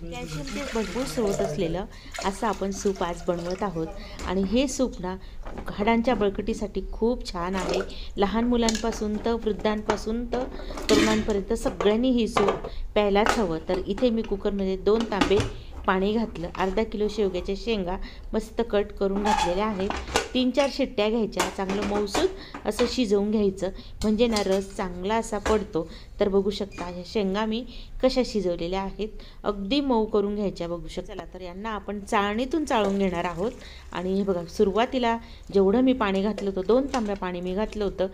कॅल्शियमचे भरपूर स्रोत असलेलं असं आपण सूप आज बनवत आहोत. आणि हे सूप ना हाडांच्या बळकटीसाठी खूप छान आहे. लहान मुलांपासून तर वृद्धांपासून तर तरुणांपर्यंत सगळ्यांनी ही सूप प्यायलाच हवं. तर इथे मी कुकरमध्ये 2 तांबे पाणी घातलं. अर्धा किलो शेवग्याच्या शेंगा मस्त कट करून घातलेल्या आहेत. 3-4 शिट्ट्या घ्यायच्या. चांगलं मऊसूत असं शिजवून घ्यायचं, म्हणजे ना रस चांगला असा पडतो. तर बघू शकता ह्या शेंगा मी कशा शिजवलेल्या आहेत, अगदी मऊ करून घ्यायच्या. बघू शकता. चला तर यांना आपण चाळणीतून चाळून घेणार आहोत. आणि हे बघा, सुरुवातीला जेवढं मी पाणी घातलं होतं, 2 तांब्या पाणी मी घातलं होतं,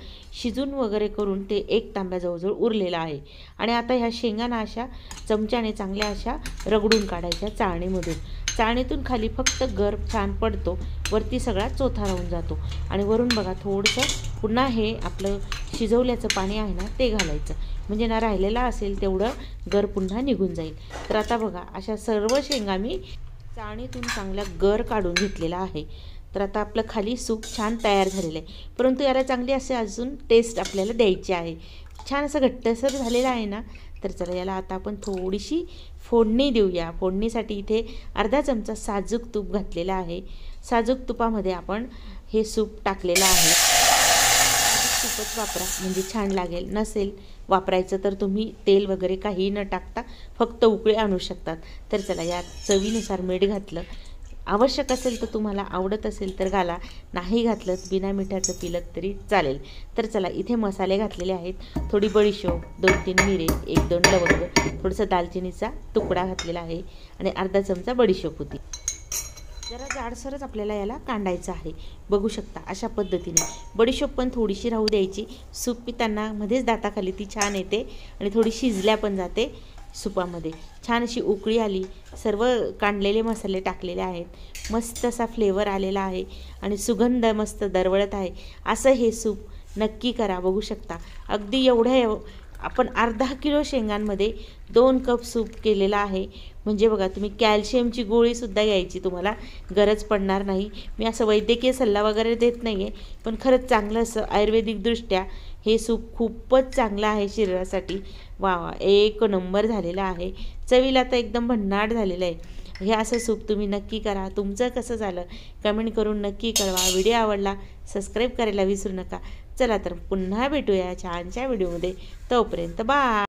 शिजून वगैरे करून ते 1 तांब्या जवळजवळ उरलेला आहे. आणि आता ह्या शेंगांना अशा चमच्याने चांगल्या अशा रगडून काढायच्या चाळणीमधून. चाळणीतून खाली फक्त गर छान पडतो, वरती सगळा चोथा राहून जातो. आणि वरून बघा थोडंसं पुन्हा हे आपलं शिजवल्याचं पाणी आहे ना ते घालायचं, म्हणजे ना राहिलेला असेल तेवढं गर पुन्हा निघून जाईल. तर आता बघा अशा सर्व शेंगा मी चाळणीतून चांगला गर काढून घेतलेला आहे. तर आता आपलं खाली सूप छान तयार झालेलं आहे. परंतु याला चांगली असे अजून टेस्ट आपल्याला द्यायची आहे. छान असं घट्टसर झालेलं आहे ना. तर चला याला आता आपण थोडीशी फोडणी देऊया. फोडणीसाठी इथे अर्धा चमचा साजूक तूप घातलेला आहे. साजूक तुपामध्ये आपण हे सूप टाकलेलं आहे. साजूक तूपच वापरा म्हणजे छान लागेल. नसेल वापरायचं तर तुम्ही तेल वगैरे काही न टाकता फक्त उकळी आणू शकतात. तर चला यात चवीनुसार मीठ घातलं. आवश्यक असेल तर तुम्हाला आवडत असेल तर घाला, नाही घातलं बिना मिठाचं पिलं तरी चालेल. तर चला इथे मसाले घातलेले आहेत. थोडी बडीशोप, 2-3 मिरे, 1-2 लवंग, थोडंसं दालचिनीचा तुकडा घातलेला आहे आणि अर्धा चमचा बडीशोप होती. जरा जाडसरच आपल्याला याला कांडायचं आहे. बघू शकता अशा पद्धतीने. बडीशोप पण थोडीशी राहू द्यायची. सूप पिताना मध्येच दाताखाली ती छान येते आणि थोडी शिजल्या पण जाते सुपामध्ये. छान अशी उकळी आली, सर्व कांडलेले मसाले टाकलेले आहेत, मस्त असा फ्लेवर आलेला आहे आणि सुगंध मस्त दरवळत आहे. असं हे सूप नक्की करा. बघू शकता अगदी एवढ्या आपण अर्धा किलो शेंगांमध्ये 2 कप सूप केलेला आहे. म्हणजे बघा तुम्ही कॅल्शियमची गोळीसुद्धा घ्यायची तुम्हाला गरज पडणार नाही. मी असं वैद्यकीय सल्ला वगैरे देत नाही आहे, पण खरंच चांगलं असं आयुर्वेदिकदृष्ट्या हे सूप खूपच चांगलं आहे शरीरासाठी. वा वा, एक नंबर झालेला आहे. चवीला तर एकदम भन्नाट झालेलं आहे. हे असं सूप तुम्ही नक्की करा. तुमचं कसं झालं कमेंट करून नक्की कळवा. व्हिडिओ आवडला सबस्क्राईब करायला विसरू नका. चला तर पुन्हा भेटूया छानशा व्हिडिओमध्ये. तोपर्यंत बाय.